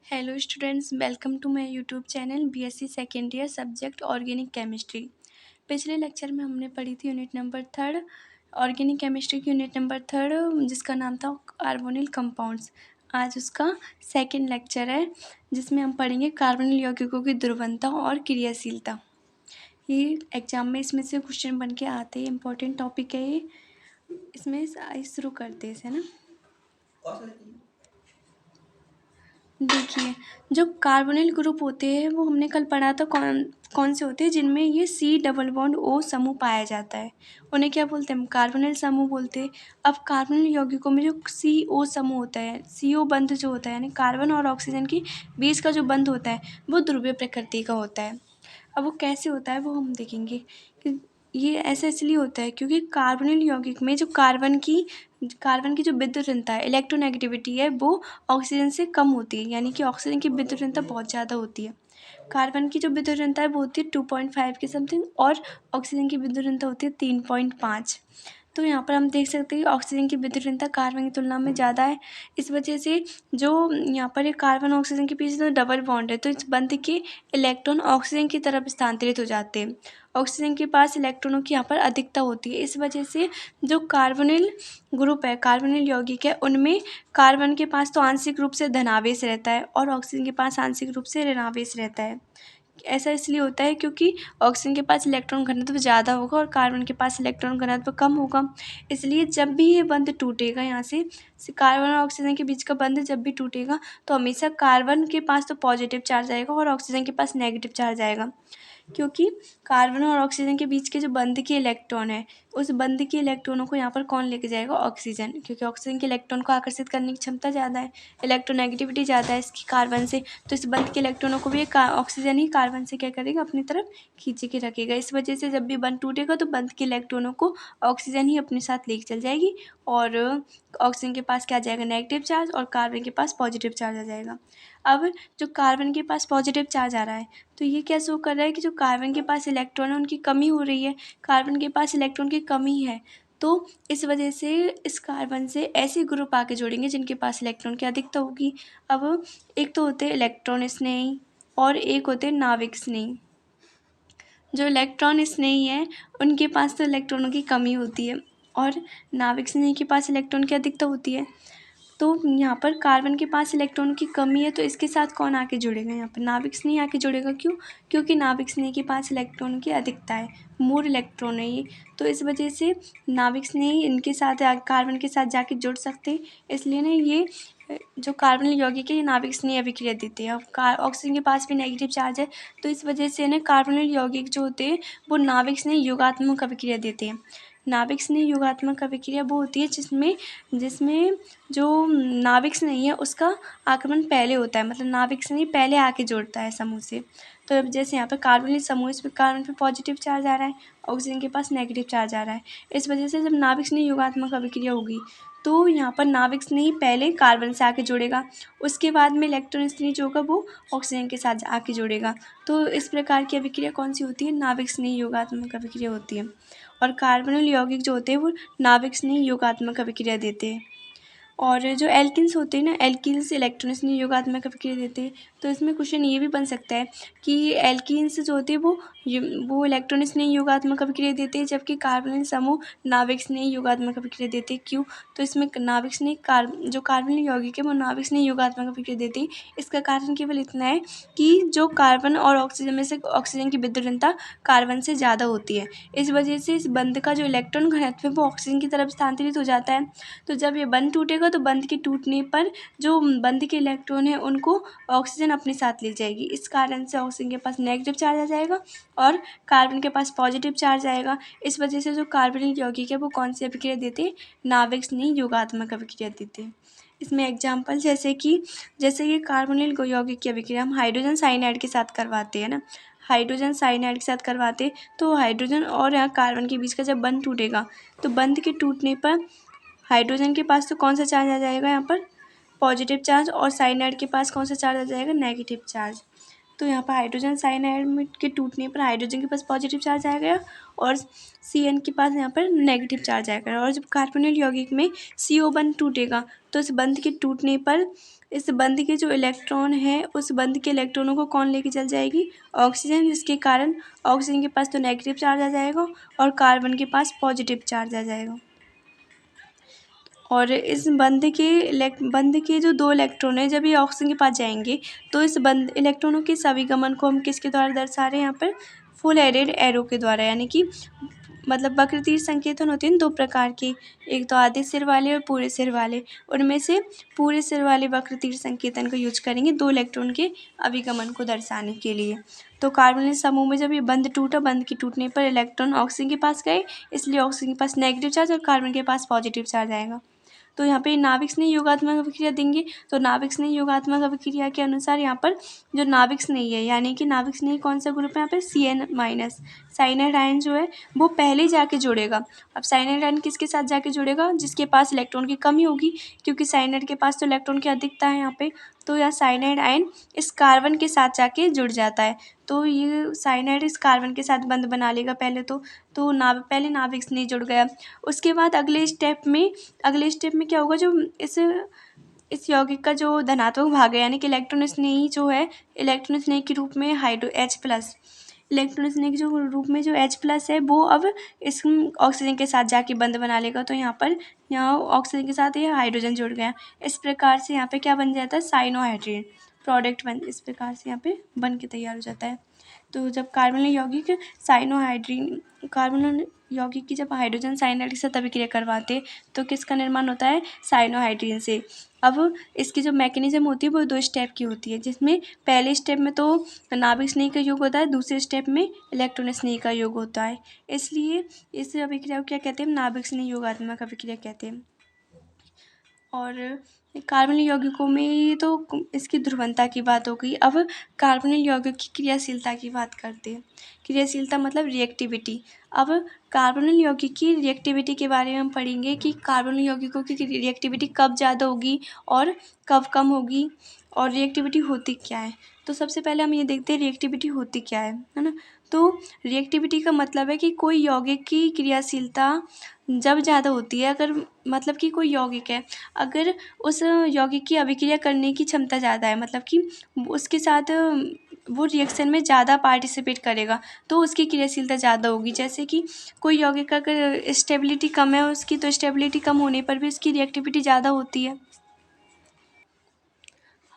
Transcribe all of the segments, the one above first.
Hello students, welcome to my YouTube channel BSc second year subject organic chemistry. पिछले lecture में हमने पढ़ी थी यूनिट नंबर 3 ऑर्गेनिक केमिस्ट्री की यूनिट नंबर 3 जिसका नाम था कार्बोनिल कंपाउंड्स। आज उसका सेकंड लेक्चर है जिसमें हम पढ़ेंगे कार्बोनिल यौगिकों की द्रवणता और क्रियाशीलता। ये एग्जाम में इसमें से क्वेश्चन बन के आते हैं, इम्पोर्टेंट टॉपिक है ये। इसमें शुरू करते हैं, है ना। देखिए, जो कार्बोनिल ग्रुप होते हैं वो हमने कल पढ़ा था कौन कौन से होते हैं, जिनमें ये C डबल बॉन्ड O समूह पाया जाता है। उन्हें क्या बोलते हैं? हम कार्बोनिल समूह बोलते हैं। अब कार्बोनिल यौगिकों में जो CO समूह होता है, CO बंध जो होता है, यानी कार्बन और ऑक्सीजन के बीच का जो बंध होता है वो ध्रुवीय प्रकृति का होता है। अब वो कैसे होता है वो हम देखेंगे कि ये ऐसा इसलिए होता है क्योंकि कार्बोनिल यौगिक में जो कार्बन की जो विद्युत ऋणता है, इलेक्ट्रोनेगेटिविटी है, वो ऑक्सीजन से कम होती है। यानी कि ऑक्सीजन की विद्युत ऋणता बहुत ज़्यादा होती है। कार्बन की जो विद्युत ऋणता है वो होती है 2.5 के समथिंग, और ऑक्सीजन की विद्युत ऋणता होती है 3.5। तो यहाँ पर हम देख सकते हैं कि ऑक्सीजन की विद्युत ऋणता कार्बन की तुलना में ज़्यादा है। इस वजह से जो यहाँ पर ये कार्बन ऑक्सीजन के बीच जो डबल बॉन्ड है, तो इस बंध के इलेक्ट्रॉन ऑक्सीजन की तरफ स्थानांतरित हो जाते हैं। ऑक्सीजन के पास इलेक्ट्रॉनों की यहाँ पर अधिकता होती है। इस वजह से जो कार्बोनिल ग्रुप है, कार्बोनिल यौगिक है, उनमें कार्बन के पास तो आंशिक रूप से धनावेश रहता है और ऑक्सीजन के पास आंशिक रूप से ऋणावेश रहता है। ऐसा इसलिए होता है क्योंकि ऑक्सीजन के पास इलेक्ट्रॉन घनत्व ज़्यादा होगा और कार्बन के पास इलेक्ट्रॉन घनत्व कम होगा। इसलिए जब भी ये बंध टूटेगा, यहाँ से कार्बन और ऑक्सीजन के बीच का बंध जब भी टूटेगा तो हमेशा कार्बन के पास तो पॉजिटिव चार्ज आएगा और ऑक्सीजन के पास नेगेटिव चार्ज आएगा। क्योंकि कार्बन और ऑक्सीजन के बीच के जो बंध के इलेक्ट्रॉन है, उस बंध के इलेक्ट्रॉनों को यहाँ पर कौन लेके जाएगा? ऑक्सीजन, क्योंकि ऑक्सीजन के इलेक्ट्रॉन को आकर्षित करने की क्षमता ज़्यादा है, इलेक्ट्रोनेगेटिविटी ज़्यादा है इसकी कार्बन से। तो इस बंध के इलेक्ट्रॉनों को भी ऑक्सीजन ही कार्बन से क्या करेगा? अपनी तरफ खींच के रखेगा। इस वजह से जब भी बंध टूटेगा तो बंध के इलेक्ट्रॉनों को ऑक्सीजन ही अपने साथ लेके चल जाएगी और ऑक्सीजन के पास क्या आ जाएगा? नेगेटिव चार्ज, और कार्बन के पास पॉजिटिव चार्ज आ जाएगा। अब जो कार्बन के पास पॉजिटिव चार्ज आ रहा है, तो ये क्या शो कर रहा है कि जो कार्बन के पास इलेक्ट्रॉन है उनकी कमी हो रही है। कार्बन के पास इलेक्ट्रॉन की कमी है, तो इस वजह से इस कार्बन से ऐसे ग्रुप आके जोड़ेंगे जिनके पास इलेक्ट्रॉन की अधिकता होगी। अब एक तो होते हैं इलेक्ट्रॉन स्नेही और एक होते हैं नाविक स्नेही। जो इलेक्ट्रॉन स्नेही है उनके पास तो इलेक्ट्रॉनों की कमी होती है और नाविक स्नेही के पास इलेक्ट्रॉन की अधिकता होती है। तो यहाँ पर कार्बन के पास इलेक्ट्रॉन की कमी है, तो इसके साथ कौन आके जुड़ेगा? यहाँ पर नाविक स्नेही आके जुड़ेगा। क्यों? क्योंकि नाविक स्नेही के पास इलेक्ट्रॉन की अधिकता है, मोर इलेक्ट्रॉन है ये। तो इस वजह से नाविक स्नेही इनके साथ कार्बन के साथ जाके जुड़ सकते हैं। इसलिए ना ये जो कार्बनिल यौगिक है ये नाविक स्नेही अभिक्रिया देते हैं। अब ऑक्सीजन के पास भी नेगेटिव चार्ज है, तो इस वजह से ना कार्बनिल यौगिक जो होते हैं वो नाविक स्नेही योगात्मक अभिक्रिया देते हैं। नाविक स्नेही योगात्मक अभिक्रिया वो होती है जिसमें जो नाविक स्नेही है उसका आक्रमण पहले होता है, मतलब नाविक स्नेही पहले आके जोड़ता है समूह से। तो अब जैसे यहाँ पर कार्बनिल समूह, इस पर कार्बन पे पॉजिटिव चार्ज आ रहा है, ऑक्सीजन के पास नेगेटिव चार्ज आ रहा है। इस वजह से जब नाविक स्नेही योगात्मक अभिक्रिया होगी तो यहाँ पर नाविक स्नेही पहले कार्बन से आके जुड़ेगा, उसके बाद में इलेक्ट्रॉन स्नेही जो होगा वो ऑक्सीजन के साथ आके जुड़ेगा। तो इस प्रकार की अभिक्रिया कौन सी होती है? नाविक स्नेही योगात्मक अभिक्रिया होती है। और कार्बनिल यौगिक जो होते हैं वो नाविक स्नेही योगात्मक अभिक्रिया देते हैं। और जो एल्किन्स होते हैं ना, एल्किन्स इलेक्ट्रॉन स्नेही योगात्मक अभिक्रिया देते हैं। तो इसमें क्वेश्चन ये भी बन सकता है कि एल्किन्स जो होते हैं वो इलेक्ट्रॉन स्नेही योगात्मक अभिक्रिया देते हैं, जबकि कार्बनिल समूह नाविक स्नेही योगात्मक अभिक्रिया देते हैं। क्यों? तो इसमें नाविक स्नेही जो कार्बनिल यौगिक है वो नाविक स्नेही योगात्मक अभिक्रिया देते हैं। इसका कारण केवल इतना है कि जो कार्बन और ऑक्सीजन में से ऑक्सीजन की विद्युत ऋणता कार्बन से ज़्यादा होती है। इस वजह से इस बंध का जो इलेक्ट्रॉन घनत्व है वो ऑक्सीजन की तरफ स्थानांतरित हो जाता है। तो जब ये बंध टूटेगा तो बंध के टूटने पर जो बंध के इलेक्ट्रॉन है उनको ऑक्सीजन अपने साथ ले जाएगी। इस कारण से ऑक्सीजन के पास नेगेटिव चार्ज आ जाएगा और कार्बन के पास पॉजिटिव चार्ज आएगा। इस वजह से जो कार्बनिल यौगिक है वो कौन सी अभिक्रिया देते हैं? नाविक स्नेही योगात्मक अभिक्रिया देते हैं। इसमें एग्जाम्पल जैसे ये कार्बोनिल यौगिक की अभिक्रिया हम हाइड्रोजन साइनाइड के साथ करवाते हैं ना, हाइड्रोजन साइनाइड के साथ करवाते, तो हाइड्रोजन और यहाँ कार्बन के बीच का जब बंध टूटेगा तो बंध के टूटने पर हाइड्रोजन के पास तो कौन सा चार्ज आ जाएगा? यहाँ पर पॉजिटिव चार्ज, और साइनाइड के पास कौन सा चार्ज आ जाएगा? Negative charge. तो यहाँ पर हाइड्रोजन साइनाइड में के टूटने पर हाइड्रोजन के पास पॉजिटिव चार्ज आएगा और CN के पास यहाँ पर नेगेटिव चार्ज आएगा। और जब कार्बोनिल यौगिक में CO बंध टूटेगा तो इस बंध के टूटने पर इस बंध के जो इलेक्ट्रॉन है उस बंध के इलेक्ट्रॉनों को कौन लेके चल जाएगी? ऑक्सीजन, जिसके कारण ऑक्सीजन के पास तो नेगेटिव चार्ज आ जाएगा और कार्बन के पास पॉजिटिव चार्ज आ जाएगा। और इस बंध के जो 2 इलेक्ट्रॉन है जब ये ऑक्सीजन के पास जाएंगे तो इस बंध इलेक्ट्रॉनों के सविगमन को हम किसके द्वारा दर्शा रहे हैं यहाँ पर? फुल एडेड एरो के द्वारा, यानी कि मतलब वक्रतीर संकेतन होते हैं 2 प्रकार के, एक तो आधे सिर वाले और पूरे सिर वाले। उनमें से पूरे सिर वाले वक्रतीर संकेतन का यूज करेंगे 2 इलेक्ट्रॉन के अभिगमन को दर्शाने के लिए। तो कार्बोनिल समूह में जब ये बंध टूटा, बंध के टूटने पर इलेक्ट्रॉन ऑक्सीजन के पास गए, इसलिए ऑक्सीजन के पास नेगेटिव चार्ज और कार्बन के पास पॉजिटिव चार्ज आएगा। तो यहाँ पे नाभिक स्नेही योगात्मक अभिक्रिया देंगे। तो नाभिक स्नेही योगात्मक अभिक्रिया के अनुसार यहाँ पर जो नाभिक स्नेही है, यानी कि नाभिक स्नेही कौन सा ग्रुप है यहाँ पे? CN-, साइनाइड आयन जो है वो पहले जाके जुड़ेगा। अब साइनाइड आयन किसके साथ जाके जुड़ेगा? जिसके पास इलेक्ट्रॉन की कमी होगी, क्योंकि साइनाइड के पास तो इलेक्ट्रॉन की अधिकता है यहाँ पे। तो यहाँ साइनाइड आयन इस कार्बन के साथ जाके जुड़ जाता है। तो ये साइनाइड इस कार्बन के साथ बंध बना लेगा पहले तो पहले नाभिक स्नेही जुड़ गया। उसके बाद अगले स्टेप में क्या होगा? जो इस यौगिक का जो धनात्मक भाग है, यानी कि इलेक्ट्रॉन स्नेही जो है, इलेक्ट्रॉन स्नेही के रूप में H+, इलेक्ट्रॉन स्नेही के जो रूप में जो H+ है वो अब इस ऑक्सीजन के साथ जाके बंध बना लेगा। तो यहाँ ऑक्सीजन के साथ ये हाइड्रोजन जुड़ गया। इस प्रकार से यहाँ पे क्या बन जाता है? साइनोहाइड्रिन प्रोडक्ट इस प्रकार से यहाँ पे बन के तैयार हो जाता है। तो जब कार्बोनिल यौगिक की जब हाइड्रोजन साइनाइड के साथ अभिक्रिया करवाते तो किसका निर्माण होता है? साइनोहाइड्रिन से। अब इसकी जो मैकेनिज्म होती है वो 2 स्टेप की होती है, जिसमें पहले स्टेप में तो नाभिक स्नेही का योग होता है, दूसरे स्टेप में इलेक्ट्रॉन स्नेही का योग होता है। इसलिए इस अभिक्रिया को क्या कहते हैं? नाभिक स्नेही योगात्मक अभिक्रिया कहते हैं। और कार्बोनिल यौगिकों में ये तो इसकी ध्रुवणता की बात हो गई। अब कार्बोनिल यौगिक की क्रियाशीलता की बात करते हैं। क्रियाशीलता मतलब रिएक्टिविटी। अब कार्बोनिल यौगिक की रिएक्टिविटी के बारे में हम पढ़ेंगे कि कार्बोनिल यौगिकों की रिएक्टिविटी कब ज़्यादा होगी और कब कम होगी, और रिएक्टिविटी होती क्या है। तो सबसे पहले हम ये देखते हैं रिएक्टिविटी होती क्या है ना। तो रिएक्टिविटी का मतलब है कि कोई यौगिक की क्रियाशीलता जब ज़्यादा होती है, अगर मतलब कि कोई यौगिक है, अगर उस यौगिक की अभिक्रिया करने की क्षमता ज़्यादा है, मतलब कि उसके साथ वो रिएक्शन में ज़्यादा पार्टिसिपेट करेगा तो उसकी क्रियाशीलता ज़्यादा होगी। जैसे कि कोई यौगिक अगर स्टेबिलिटी कम है उसकी, तो स्टेबिलिटी कम होने पर भी उसकी रिएक्टिविटी ज़्यादा होती है।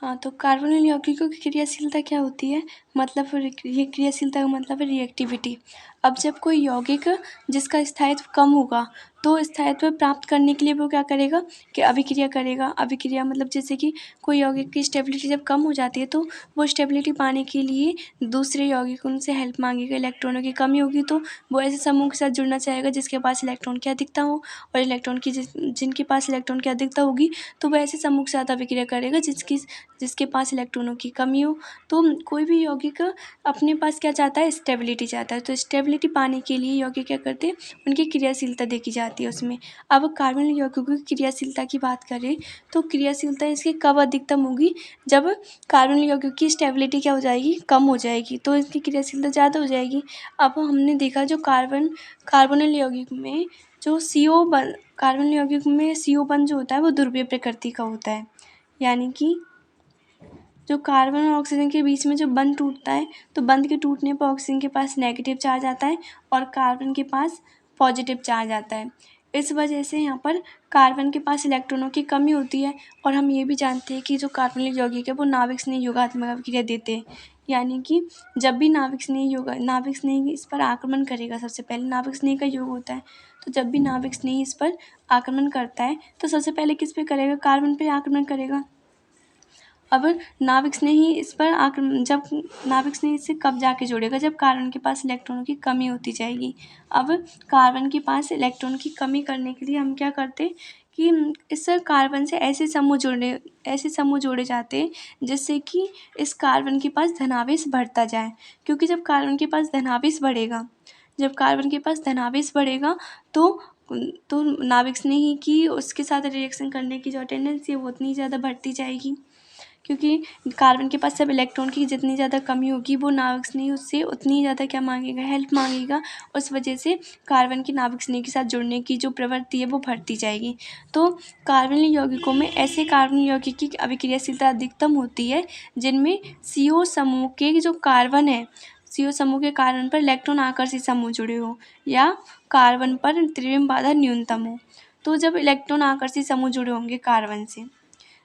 हाँ, तो कार्बोनिल यौगिकों की क्रियाशीलता क्या होती है? मतलब ये क्रियाशीलता का मतलब है रिएक्टिविटी। अब जब कोई यौगिक जिसका स्थायित्व कम होगा तो स्थायित्व प्राप्त करने के लिए वो क्या करेगा कि अभिक्रिया करेगा। अभिक्रिया मतलब जैसे कि कोई यौगिक की स्टेबिलिटी जब कम हो जाती है तो वो स्टेबिलिटी पाने के लिए दूसरे यौगिक उनसे हेल्प मांगेगा। इलेक्ट्रॉनों की कमी होगी तो वो ऐसे समूह के साथ जुड़ना चाहेगा जिसके पास इलेक्ट्रॉन की अधिकता हो, और इलेक्ट्रॉन की जिनके पास इलेक्ट्रॉन की अधिकता होगी तो वो ऐसे समूह के साथ अभिक्रिया करेगा जिसके पास इलेक्ट्रॉनों की कमी हो। तो कोई भी यौगिक अपने पास क्या चाहता है? स्टेबिलिटी चाहता है। तो स्टेबिलिटी पाने के लिए यौगिक क्या करते हैं? उनकी क्रियाशीलता देखी जाती है उसमें। अब कार्बोनिल यौगिकों की क्रियाशीलता की बात करें तो क्रियाशीलता इसकी कब अधिकतम होगी? जब कार्बोनिल यौगिक की स्टेबिलिटी क्या हो जाएगी? कम हो जाएगी, तो इसकी क्रियाशीलता ज़्यादा हो जाएगी। अब हमने देखा जो कार्बोनिल यौगिक में जो कार्बोनिल यौगिक में CO बंध जो होता है वो ध्रुवीय प्रकृति का होता है, यानी कि जो कार्बन और ऑक्सीजन के बीच में जो बंध टूटता है तो बंध के टूटने पर ऑक्सीजन के पास नेगेटिव चार्ज आता है और कार्बन के पास पॉजिटिव चार्ज आता है। इस वजह से यहाँ पर कार्बन के पास इलेक्ट्रॉनों की कमी होती है। और हम ये भी जानते हैं कि जो कार्बोनिल यौगिक है वो नाभिक स्नेही योगात्मक अभिक्रिया देते हैं, यानी कि जब भी नाभिक स्नेही इस पर आक्रमण करेगा, सबसे पहले नाभिक स्नेही का योग होता है, तो जब भी नाभिक स्नेही इस पर आक्रमण करता है तो सबसे पहले किस पे करेगा? कार्बन पे आक्रमण करेगा। अब नाभिक स्नेही इस पर जब नाभिक स्नेही इससे कब जाके जुड़ेगा? जब कार्बन के पास इलेक्ट्रॉनों की कमी होती जाएगी। अब कार्बन के पास इलेक्ट्रॉन की कमी करने के लिए हम क्या करते कि इस कार्बन से ऐसे समूह जोड़े जाते हैं जिससे कि इस कार्बन के पास धनावेश बढ़ता जाए, क्योंकि जब कार्बन के पास धनावेश बढ़ेगा तो नाभिक स्नेही की उसके साथ रिएक्शन करने की जो टेंडेंसी है वो उतनी ज़्यादा बढ़ती जाएगी। क्योंकि कार्बन के पास सब इलेक्ट्रॉन की जितनी ज़्यादा कमी होगी वो नाभिक स्नेह उससे उतनी ज़्यादा क्या मांगेगा, हेल्प मांगेगा। उस वजह से कार्बन की नाभिक स्नेह के साथ जुड़ने की जो प्रवृत्ति है वो बढ़ती जाएगी। तो कार्बनिक यौगिकों में ऐसे कार्बनिक यौगिक की अभिक्रियाशीलता अधिकतम होती है जिनमें CO समूह के जो कार्बन है, CO समूह के कार्बन पर इलेक्ट्रॉन आकर्षित समूह जुड़े हो या कार्बन पर त्रिविम बाधा न्यूनतम हो। तो जब इलेक्ट्रॉन आकर्षित समूह जुड़े होंगे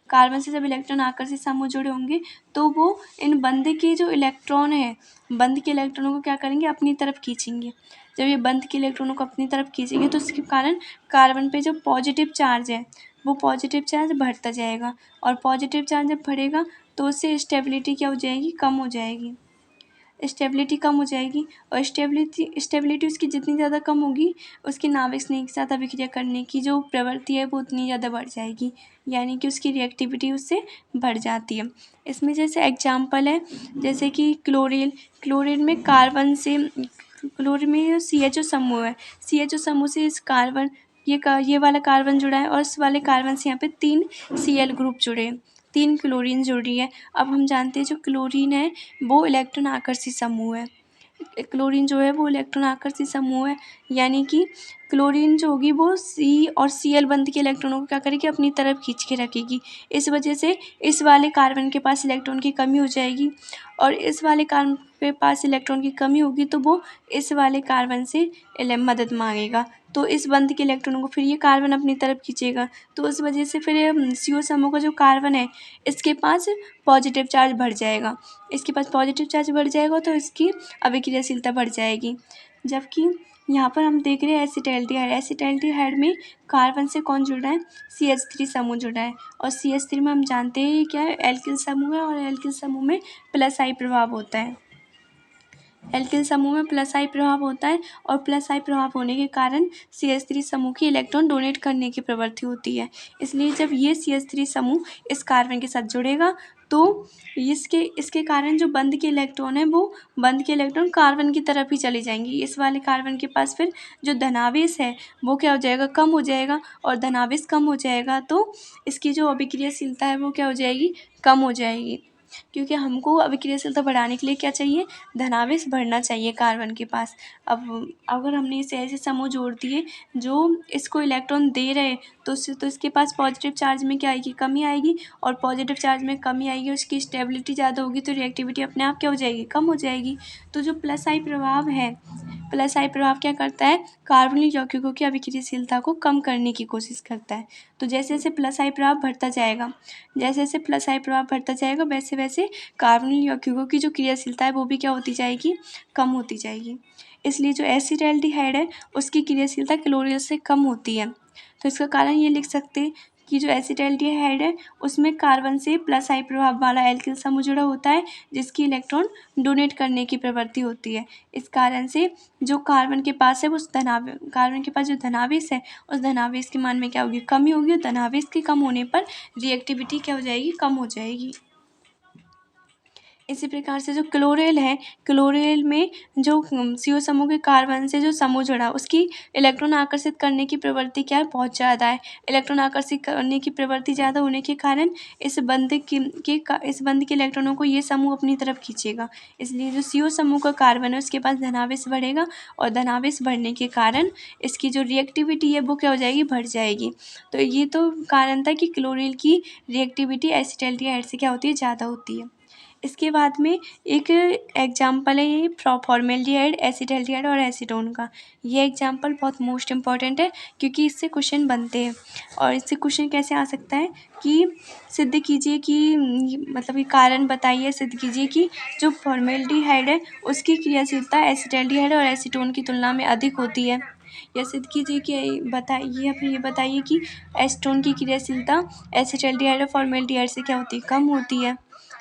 कार्बन से जब इलेक्ट्रॉन आकर्षित समूह जुड़े होंगे तो वो इन बंध के जो इलेक्ट्रॉन है, बंध के इलेक्ट्रॉनों को क्या करेंगे, अपनी तरफ खींचेंगे। जब ये बंध के इलेक्ट्रॉनों को अपनी तरफ खींचेंगे तो उसके कारण कार्बन पे जो पॉजिटिव चार्ज है वो पॉजिटिव चार्ज बढ़ता जाएगा, और पॉजिटिव चार्ज जब बढ़ेगा तो उससे स्टेबिलिटी क्या हो जाएगी, कम हो जाएगी। स्टेबिलिटी कम हो जाएगी, और स्टेबिलिटी उसकी जितनी ज़्यादा कम होगी उसकी नाभिक स्नेह के साथ अभिक्रिया करने की जो प्रवृत्ति है वो उतनी ज़्यादा बढ़ जाएगी, यानी कि उसकी रिएक्टिविटी उससे बढ़ जाती है। इसमें जैसे एग्जाम्पल है जैसे कि क्लोरीन में कार्बन से क्लोरीन में CHO समूह है, CHO समूह से इस कार्बन ये वाला कार्बन जुड़ा है और इस वाले कार्बन से यहाँ पे 3 Cl ग्रुप जुड़े हैं, 3 क्लोरीन जुड़ रही है। अब हम जानते हैं जो क्लोरीन है वो इलेक्ट्रॉन आकर्षित समूह है, क्लोरीन जो है वो इलेक्ट्रॉन आकर्षित समूह है, यानी कि क्लोरीन जो होगी वो C और Cl बंध के इलेक्ट्रॉनों को क्या करेगी, अपनी तरफ खींच के रखेगी। इस वजह से इस वाले कार्बन के पास इलेक्ट्रॉन की कमी हो जाएगी, और इस वाले कार्बन के पास इलेक्ट्रॉन की कमी होगी तो वो इस वाले कार्बन से मदद मांगेगा, तो इस बंध के इलेक्ट्रॉनों को फिर ये कार्बन अपनी तरफ खींचेगा। तो उस वजह से फिर CO समूह का जो कार्बन है इसके पास पॉजिटिव चार्ज बढ़ जाएगा, इसके पास पॉजिटिव चार्ज बढ़ जाएगा तो इसकी अभिक्रियाशीलता बढ़ जाएगी। जबकि यहाँ पर हम देख रहे हैं एसिटाल्डिहाइड में कार्बन से कौन जुड़ा है, CH3 समूह जुड़ा है, और CH3 में हम जानते हैं क्या है, एल्किल समूह है, और एल्किल समूह में प्लस आई प्रभाव होता है। एल्किल समूह में प्लस आई प्रभाव होता है, और प्लस आई प्रभाव होने के कारण CH3 समूह की इलेक्ट्रॉन डोनेट करने की प्रवृत्ति होती है। इसलिए जब ये CH3 समूह इस कार्बन के साथ जुड़ेगा तो इसके कारण जो बंध के इलेक्ट्रॉन है वो बंध के इलेक्ट्रॉन कार्बन की तरफ ही चले जाएंगी। इस वाले कार्बन के पास फिर जो धनावेश है वो क्या हो जाएगा, कम हो जाएगा, और धनावेश कम हो जाएगा तो इसकी जो अभिक्रियाशीलता है वो क्या हो जाएगी, कम हो जाएगी। क्योंकि हमको अभिक्रियाशीलता बढ़ाने के लिए क्या चाहिए, धनावेश बढ़ना चाहिए कार्बन के पास। अब अगर हमने इसे ऐसे समूह जोड़ दिए जो इसको इलेक्ट्रॉन दे रहे तो इसके पास पॉजिटिव चार्ज में क्या आएगी, कमी आएगी, और पॉजिटिव चार्ज में कमी आएगी, उसकी स्टेबिलिटी ज़्यादा होगी तो रिएक्टिविटी अपने आप क्या हो जाएगी, कम हो जाएगी। तो जो प्लस आई प्रभाव है, प्लस आई प्रभाव क्या करता है, कार्बनिक यौगिकों की अभिक्रियाशीलता को कम करने की कोशिश करता है। तो जैसे जैसे प्लस आई प्रभाव बढ़ता जाएगा वैसे वैसे कार्बनिक यौगिकों की जो क्रियाशीलता है वो भी क्या होती जाएगी, कम होती जाएगी। इसलिए जो एसिटाल्डिहाइड है उसकी क्रियाशीलता क्लोरीन से कम होती है। तो इसका कारण ये लिख सकते हैं कि जो एसिटाल्डिहाइड है उसमें कार्बन से प्लस आई प्रभाव वाला एल्किल समूह जुड़ा होता है जिसकी इलेक्ट्रॉन डोनेट करने की प्रवृत्ति होती है। इस कारण से जो कार्बन के पास है कार्बन के पास जो धनावेश है उस धनावेश के मान में क्या होगी, कमी होगी, और धनावेश के कम होने पर रिएक्टिविटी क्या हो जाएगी, कम हो जाएगी। इसी प्रकार से जो क्लोरेल है, क्लोरेल में जो CO समूह के कार्बन से जो समूह जुड़ा उसकी इलेक्ट्रॉन आकर्षित करने की प्रवृत्ति क्या है, बहुत ज़्यादा है। इलेक्ट्रॉन आकर्षित करने की प्रवृत्ति ज़्यादा होने के कारण इस बंध के इलेक्ट्रॉनों को ये समूह अपनी तरफ खींचेगा। इसलिए जो CO समूह का कार्बन है उसके पास धनावेश बढ़ेगा, और धनावेश बढ़ने के कारण इसकी जो रिएक्टिविटी है वो क्या हो जाएगी, बढ़ जाएगी। तो ये तो कारण था कि क्लोरेल की रिएक्टिविटी एसिटाल्डिहाइड से क्या होती है, ज़्यादा होती है। इसके बाद में एक एग्जाम्पल है ये फॉर्मेल्डिहाइड, एसिटाल्डिहाइड और एसीटोन का। ये एग्जाम्पल बहुत मोस्ट इम्पॉर्टेंट है क्योंकि इससे क्वेश्चन बनते हैं। और इससे क्वेश्चन कैसे आ सकता है कि सिद्ध कीजिए कि मतलब ये कारण बताइए, सिद्ध कीजिए कि जो फॉर्मेल्डिहाइड है उसकी क्रियाशीलता एसिटाल्डिहाइड और एसीटोन की तुलना में अधिक होती है। या सिद्ध कीजिए कि बताइए या फिर ये बताइए कि एसीटोन की क्रियाशीलता एसिटाल्डिहाइड और फॉर्मेल्डिहाइड से क्या होती है, कम होती है।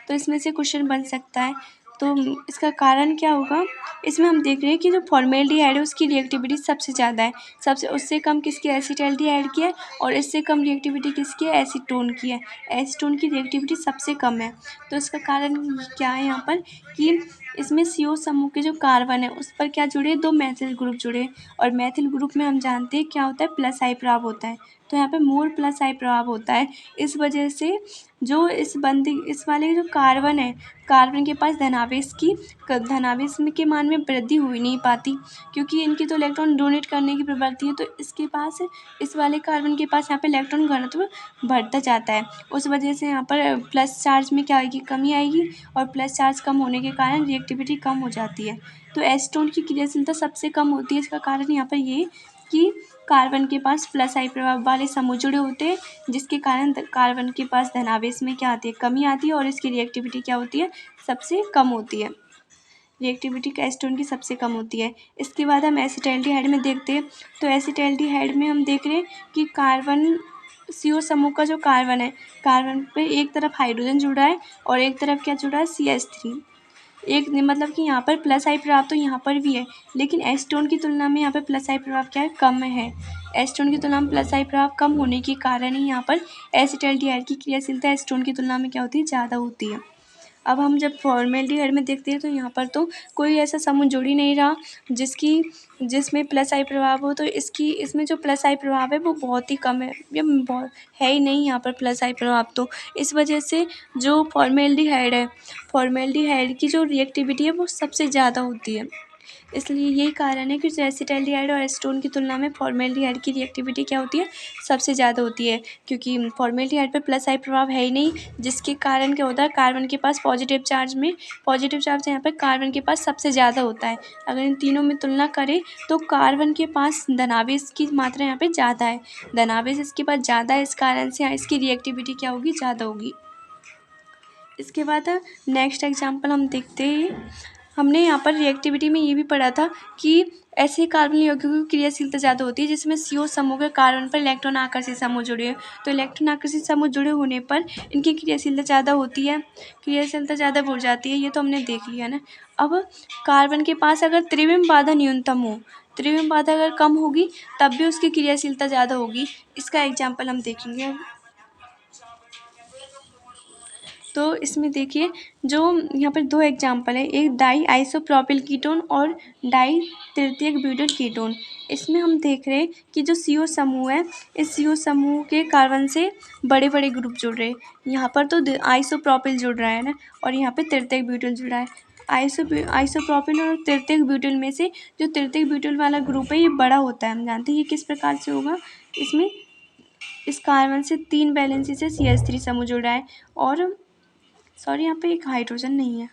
तो इसमें से क्वेश्चन बन सकता है। तो इसका कारण क्या होगा, इसमें हम देख रहे हैं कि जो फॉर्मेल्डिहाइड है उसकी रिएक्टिविटी सबसे ज़्यादा है, सबसे उससे कम किसकी, एसिटाल्डिहाइड की है, और इससे कम रिएक्टिविटी किसकी है, एसीटोन की है। एसीटोन की रिएक्टिविटी सबसे कम है। तो इसका कारण क्या है यहाँ पर कि इसमें CO समूह के जो कार्बन है उस पर क्या जुड़े, 2 मैथिल ग्रुप जुड़े, और मैथिल ग्रुप में हम जानते हैं क्या होता है, प्लस आई प्रभाव होता है। तो यहाँ पे मोर प्लस आई प्रभाव होता है। इस वजह से जो इस वाले जो कार्बन है, कार्बन के पास धनावेश के मान में वृद्धि हो ही नहीं पाती, क्योंकि इनकी तो इलेक्ट्रॉन डोनेट करने की प्रवृत्ति है। तो इसके पास, इस वाले कार्बन के पास यहाँ पे इलेक्ट्रॉन घनत्व बढ़ता जाता है। उस वजह से यहाँ पर प्लस चार्ज में क्या आएगी, कमी आएगी, और प्लस चार्ज कम होने के कारण रिएक्टिविटी कम हो जाती है। तो एसीटोन की क्रियाशीलता सबसे कम होती है। इसका कारण यहाँ पर ये कि कार्बन के पास प्लस आई प्रभाव वाले समूह जुड़े होते हैं, जिसके कारण कार्बन के पास धनावेश में क्या आती है, कमी आती है, और इसकी रिएक्टिविटी क्या होती है, सबसे कम होती है। रिएक्टिविटी एसीटोन की सबसे कम होती है। इसके बाद हम एसिटाल्डिहाइड में देखते हैं। तो एसिटाल्डिहाइड में हम देख रहे हैं कि कार्बन CO समूह का जो कार्बन है, कार्बन पे एक तरफ हाइड्रोजन जुड़ा है और एक तरफ क्या जुड़ा है, CH3। एक मतलब कि यहाँ पर प्लस आई प्रभाव तो यहाँ पर भी है, लेकिन एसीटोन की तुलना में यहाँ पर प्लस आई प्रभाव क्या है, कम है। एसीटोन की तुलना में प्लस आई प्रभाव कम होने के कारण ही यहाँ पर एसिटाल्डिहाइड की क्रियाशीलता एसीटोन की तुलना में क्या होती है, ज़्यादा होती है। अब हम जब फॉर्मेल्डिहाइड में देखते हैं तो यहाँ पर तो कोई ऐसा समूह जुड़ ही नहीं रहा जिसमें प्लस आई प्रभाव हो। तो इसमें जो प्लस आई प्रभाव है वो बहुत ही कम है, ये बहुत है ही नहीं यहाँ पर प्लस आई प्रभाव। तो इस वजह से जो फॉर्मेल्डिहाइड की जो रिएक्टिविटी है वो सबसे ज़्यादा होती है। इसलिए यही कारण है कि एसिटाल्डिहाइड और एसीटोन की तुलना में फॉर्मेल्डिहाइड की रिएक्टिविटी क्या होती है, सबसे ज़्यादा होती है, क्योंकि फॉर्मेल्डिहाइड पर प्लस आई प्रभाव है ही नहीं, जिसके कारण क्या होता है, कार्बन के पास पॉजिटिव चार्ज यहाँ पर कार्बन के पास सबसे ज़्यादा होता है। अगर इन तीनों में तुलना करें तो कार्बन के पास धनावेश की मात्रा यहाँ पर ज़्यादा है, धनावेश इसके पास ज़्यादा है, इस कारण से इसकी रिएक्टिविटी क्या होगी, ज़्यादा होगी। इसके बाद नेक्स्ट एग्जाम्पल हम देखते हैं। हमने यहाँ पर रिएक्टिविटी में ये भी पढ़ा था कि ऐसे कार्बन यौगिकों की क्रियाशीलता ज़्यादा होती है जिसमें CO समूह के कार्बन पर इलेक्ट्रॉन आकर्षित समूह जुड़े हैं। तो इलेक्ट्रॉन आकर्षित समूह जुड़े होने पर इनकी क्रियाशीलता ज़्यादा होती है, क्रियाशीलता ज़्यादा बढ़ जाती है, ये तो हमने देख लिया ना। अब कार्बन के पास अगर त्रिविम बाधा न्यूनतम हो, त्रिविम बाधा अगर कम होगी तब भी उसकी क्रियाशीलता ज़्यादा होगी। इसका एग्जाम्पल हम देखेंगे। तो इसमें देखिए, जो यहाँ पर दो एग्जाम्पल है, एक डाई आइसोप्रोपिल कीटोन और डाई तृतीयक ब्यूटाइल कीटोन। इसमें हम देख रहे हैं कि जो CO समूह है, इस CO समूह के कार्बन से बड़े बड़े ग्रुप जुड़ रहे हैं। यहाँ पर तो आइसोप्रोपिल जुड़ रहा है ना, और यहाँ पे तृतीयक ब्यूटाइल जुड़ा है। आइसोप्रोपिल और तृतीयक ब्यूटाइल में से जो तृतीयक ब्यूटाइल वाला ग्रुप है ये बड़ा होता है। हम जानते हैं ये किस प्रकार से होगा, इसमें इस कार्बन से 3 वैलेंसी से CH3 समूह जुड़ा है, और सॉरी यहाँ पे एक हाइड्रोजन नहीं है,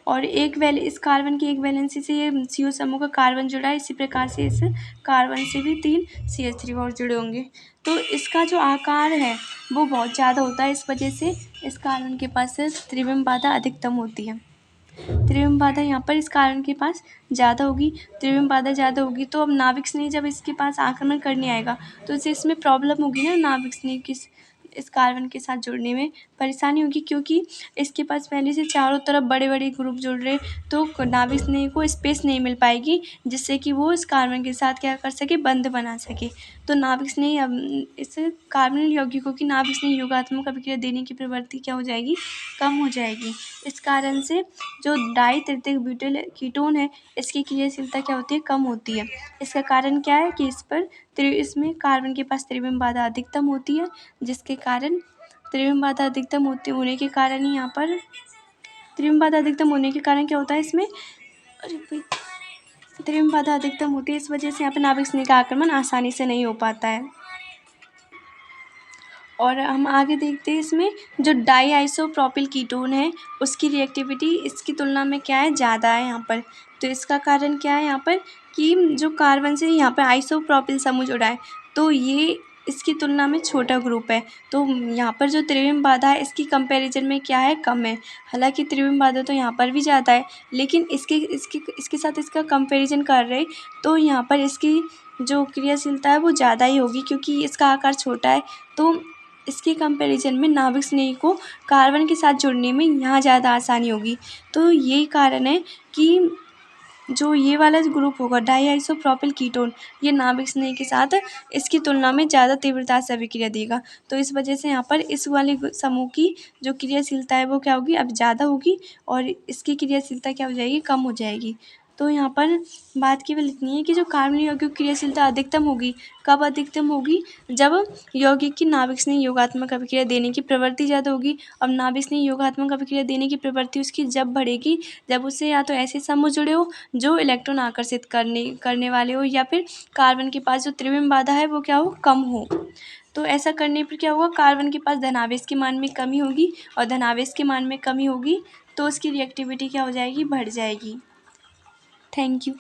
और इस कार्बन की एक वैलेंसी से ये CO समूह का कार्बन जुड़ा है। इसी प्रकार से इस कार्बन से भी 3 CH3 और जुड़े होंगे। तो इसका जो आकार है वो बहुत ज़्यादा होता है, इस वजह से इस कार्बन के पास त्रिविम बाधा अधिकतम होती है। त्रिविम बाधा यहाँ पर इस कार्बन के पास ज़्यादा होगी। त्रिविम बाधा ज़्यादा होगी तो अब नाभिक स्नेह जब इसके पास आक्रमण करने आएगा तो इसमें प्रॉब्लम होगी ना, नाभिक स्नेह की इस कार्बन के साथ जुड़ने में परेशानी होगी, क्योंकि इसके पास पहले से चारों तरफ बड़े बड़े ग्रुप जुड़ रहे, तो नाभिक स्नेह को स्पेस नहीं मिल पाएगी जिससे कि वो इस कार्बन के साथ क्या कर सके, बंध बना सके। तो नाभिक स्नेह इस कार्बनिक यौगिकों की नाभिक स्नेह योगात्मक अभिक्रिया देने की प्रवृत्ति क्या हो जाएगी, कम हो जाएगी। इस कारण से जो डाई तृतीयक ब्यूटाइल कीटोन है इसकी क्रियाशीलता क्या होती है, कम होती है। इसका कारण क्या है कि इसमें कार्बन के पास त्रिविम बाधा अधिकतम होती है, जिसके कारण त्रिविम बाधा अधिकतम होने के कारण ही यहाँ पर त्रिविम बाधा अधिकतम होने के कारण क्या होता है, इसमें त्रिविम बाधा अधिकतम होती है। इस वजह से यहाँ पर नाभिक स्नेह का आक्रमण आसानी से नहीं हो पाता है। और हम आगे देखते हैं, इसमें जो डाई आइसोप्रोपिल कीटोन है उसकी रिएक्टिविटी इसकी तुलना में क्या है, ज़्यादा है यहाँ पर। तो इसका कारण क्या है यहाँ पर कि जो कार्बन से यहाँ पर आइसोप्रोपिल समूह जुड़ा है तो ये इसकी तुलना में छोटा ग्रुप है, तो यहाँ पर जो त्रिविम बाधा है इसकी कंपैरिजन में क्या है, कम है। हालांकि त्रिविम बाधा तो यहाँ पर भी ज़्यादा है, लेकिन इसके साथ इसका कंपैरिजन कर रहे तो यहाँ पर इसकी जो क्रियाशीलता है वो ज़्यादा ही होगी, क्योंकि इसका आकार छोटा है। तो इसके कंपैरिजन में नाभिक स्नेह को कार्बन के साथ जुड़ने में यहाँ ज़्यादा आसानी होगी। तो यही कारण है कि जो ये वाला ग्रुप होगा डाई आइसोप्रोपिल कीटोन, ये नाभिक स्नेह के साथ इसकी तुलना में ज़्यादा तीव्रता से अभिक्रिया देगा। तो इस वजह से यहाँ पर इस वाले समूह की जो क्रियाशीलता है वो क्या होगी, अब ज़्यादा होगी, और इसकी क्रियाशीलता क्या हो जाएगी, कम हो जाएगी। तो यहाँ पर बात केवल इतनी है कि जो कार्बन यौगिक क्रियाशीलता अधिकतम होगी, कब अधिकतम होगी? जब यौगिक की नाभिक स्नेह योगात्मक अभिक्रिया देने की प्रवृत्ति ज़्यादा होगी। अब नाभिक स्नेह योगात्मक अभिक्रिया देने की प्रवृत्ति उसकी जब बढ़ेगी जब उससे या तो ऐसे समूह जुड़े हो जो इलेक्ट्रॉन आकर्षित करने वाले हो, या फिर कार्बन के पास जो त्रिविम बाधा है वो क्या हो? कम हो। तो ऐसा करने पर क्या होगा? कार्बन के पास धनावेश के मान में कमी होगी, और धनावेश के मान में कमी होगी तो उसकी रिएक्टिविटी क्या हो जाएगी? बढ़ जाएगी। Thank you.